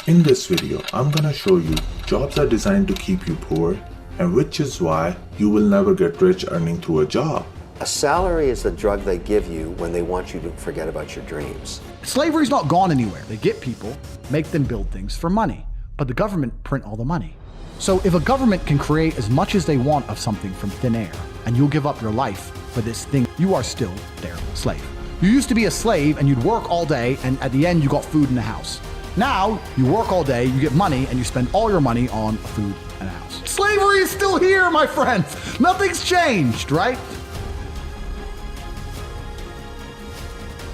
In this video, I'm gonna show you jobs are designed to keep you poor, and which is why you will never get rich earning through a job. A salary is the drug they give you when they want you to forget about your dreams. Slavery's not gone anywhere. They get people, make them build things for money, but the government print all the money. So if a government can create as much as they want of something from thin air, and you'll give up your life for this thing, you are still their slave. You used to be a slave and you'd work all day, and at the end you got food in the house. Now, you work all day, you get money, and you spend all your money on food and a house. Slavery is still here, my friends! Nothing's changed, right?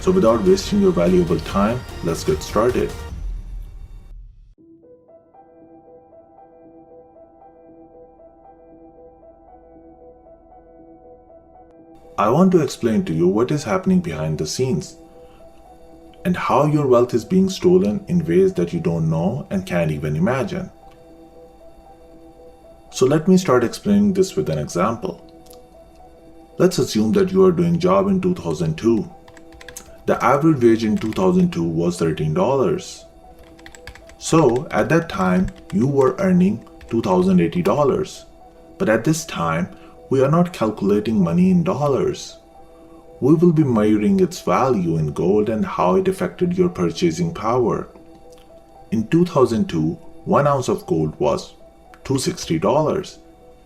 So without wasting your valuable time, let's get started. I want to explain to you what is happening behind the scenes and how your wealth is being stolen in ways that you don't know and can't even imagine. So let me start explaining this with an example. Let's assume that you are doing job in 2002. The average wage in 2002 was $13. So at that time, you were earning $2,080. But at this time, we are not calculating money in dollars. We will be measuring its value in gold and how it affected your purchasing power. In 2002, 1 ounce of gold was $260.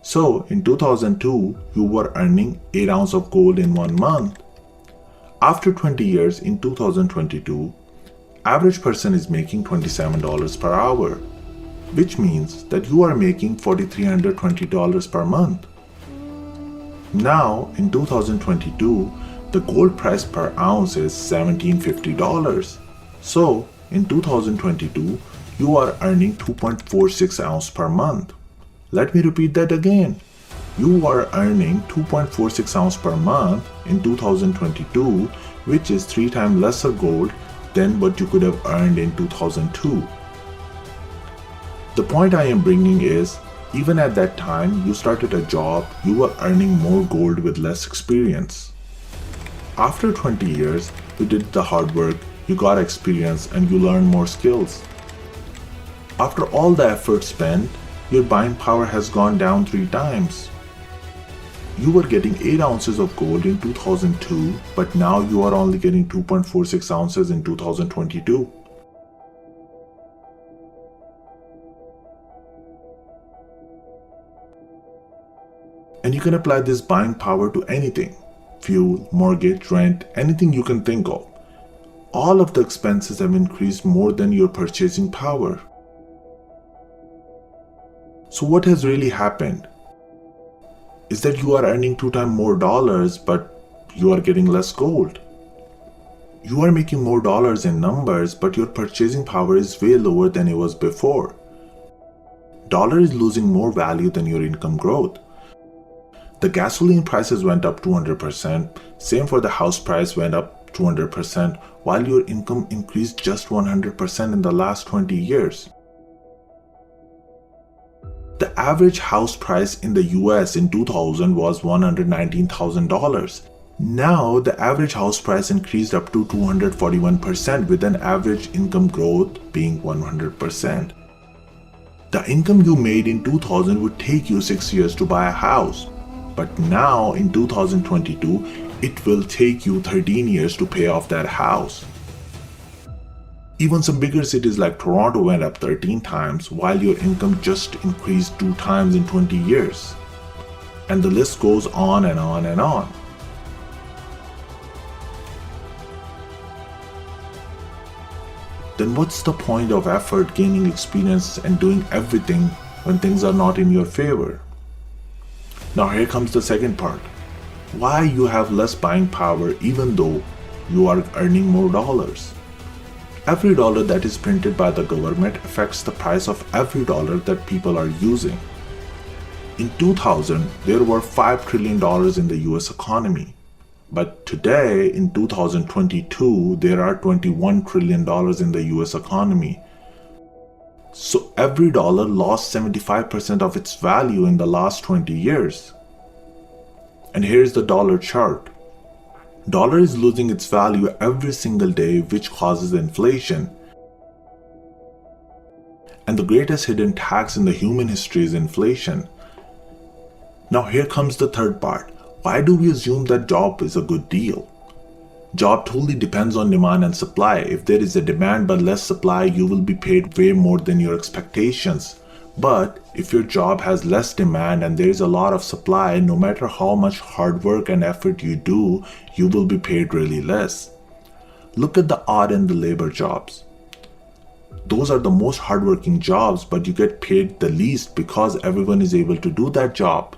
So in 2002, you were earning 8 ounces of gold in 1 month. After 20 years, in 2022, average person is making $27 per hour, which means that you are making $4,320 per month. Now, in 2022, the gold price per ounce is $1,750. So, in 2022, you are earning 2.46 ounces per month. Let me repeat that again. You are earning 2.46 ounces per month in 2022, which is 3 times lesser gold than what you could have earned in 2002. The point I am bringing is, even at that time you started a job, you were earning more gold with less experience. After 20 years, you did the hard work, you got experience, and you learned more skills. After all the effort spent, your buying power has gone down 3 times. You were getting 8 ounces of gold in 2002, but now you are only getting 2.46 ounces in 2022. And you can apply this buying power to anything: fuel, mortgage, rent, anything you can think of. All of the expenses have increased more than your purchasing power. So what has really happened is that you are earning 2 times more dollars, but you are getting less gold. You are making more dollars in numbers, but your purchasing power is way lower than it was before. Dollar is losing more value than your income growth. The gasoline prices went up 200%, same for the house price went up 200%, while your income increased just 100% in the last 20 years. The average house price in the US in 2000 was $119,000. Now the average house price increased up to 241%, with an average income growth being 100%. The income you made in 2000 would take you 6 years to buy a house. But now in 2022, it will take you 13 years to pay off that house. Even some bigger cities like Toronto went up 13 times, while your income just increased 2 times in 20 years. And the list goes on and on and on. Then what's the point of effort, gaining experience, and doing everything when things are not in your favor? Now here comes the second part. Why you have less buying power even though you are earning more dollars? Every dollar that is printed by the government affects the price of every dollar that people are using. In 2000, there were $5 trillion in the US economy. But today, in 2022, there are $21 trillion in the US economy. So every dollar lost 75% of its value in the last 20 years. And here's the dollar chart. Dollar is losing its value every single day, which causes inflation. And the greatest hidden tax in the human history is inflation. Now here comes the third part. Why do we assume that job is a good deal? Job totally depends on demand and supply. If there is a demand but less supply, you will be paid way more than your expectations. But if your job has less demand and there is a lot of supply, no matter how much hard work and effort you do, you will be paid really less. Look at the odd and the labor jobs. Those are the most hardworking jobs, but you get paid the least because everyone is able to do that job.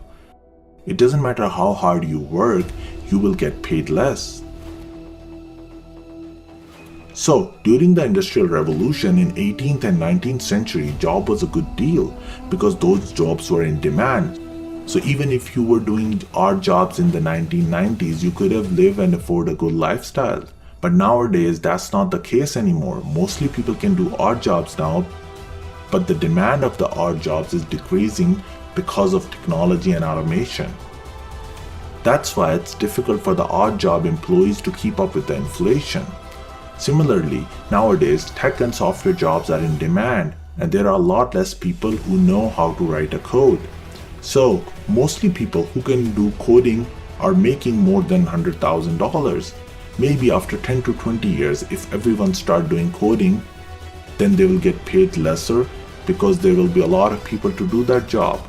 It doesn't matter how hard you work, you will get paid less. So, during the Industrial Revolution in 18th and 19th century, job was a good deal because those jobs were in demand. So even if you were doing odd jobs in the 1990s, you could have lived and afford a good lifestyle. But nowadays, that's not the case anymore. Mostly people can do odd jobs now, but the demand of the odd jobs is decreasing because of technology and automation. That's why it's difficult for the odd job employees to keep up with the inflation. Similarly, nowadays, tech and software jobs are in demand, and there are a lot less people who know how to write a code. So, mostly people who can do coding are making more than $100,000. Maybe after 10 to 20 years, if everyone start doing coding, then they will get paid lesser because there will be a lot of people to do that job.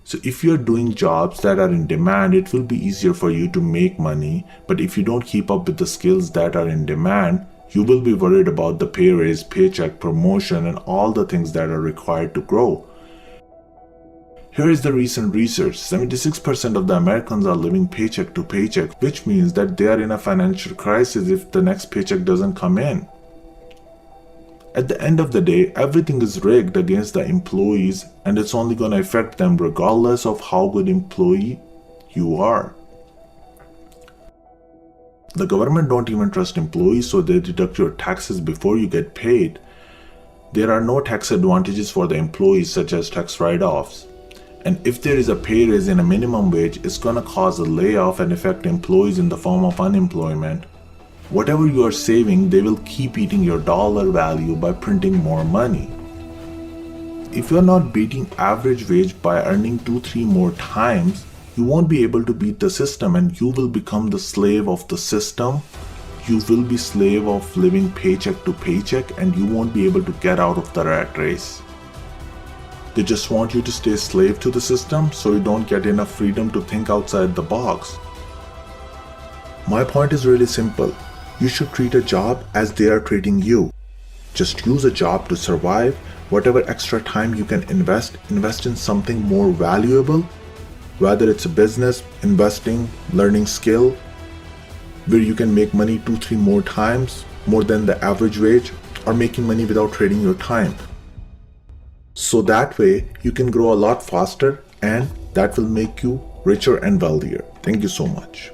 So if you're doing jobs that are in demand, it will be easier for you to make money. But if you don't keep up with the skills that are in demand, you will be worried about the pay raise, paycheck, promotion, and all the things that are required to grow. Here is the recent research. 76% of the Americans are living paycheck to paycheck, which means that they are in a financial crisis if the next paycheck doesn't come in. At the end of the day, everything is rigged against the employees, and it's only going to affect them regardless of how good employee you are. The government don't even trust employees, so they deduct your taxes before you get paid. There are no tax advantages for the employees such as tax write-offs. And if there is a pay raise in a minimum wage, it's going to cause a layoff and affect employees in the form of unemployment. Whatever you are saving, they will keep eating your dollar value by printing more money. If you are not beating average wage by earning 2-3 more times, you won't be able to beat the system and you will become the slave of the system. You will be slave of living paycheck to paycheck and you won't be able to get out of the rat race. They just want you to stay slave to the system so you don't get enough freedom to think outside the box. My point is really simple. You should treat a job as they are treating you. Just use a job to survive. Whatever extra time you can invest in something more valuable, whether it's a business, investing, learning skill, where you can make money 2-3 more times, more than the average wage, or making money without trading your time. So that way you can grow a lot faster and that will make you richer and wealthier. Thank you so much.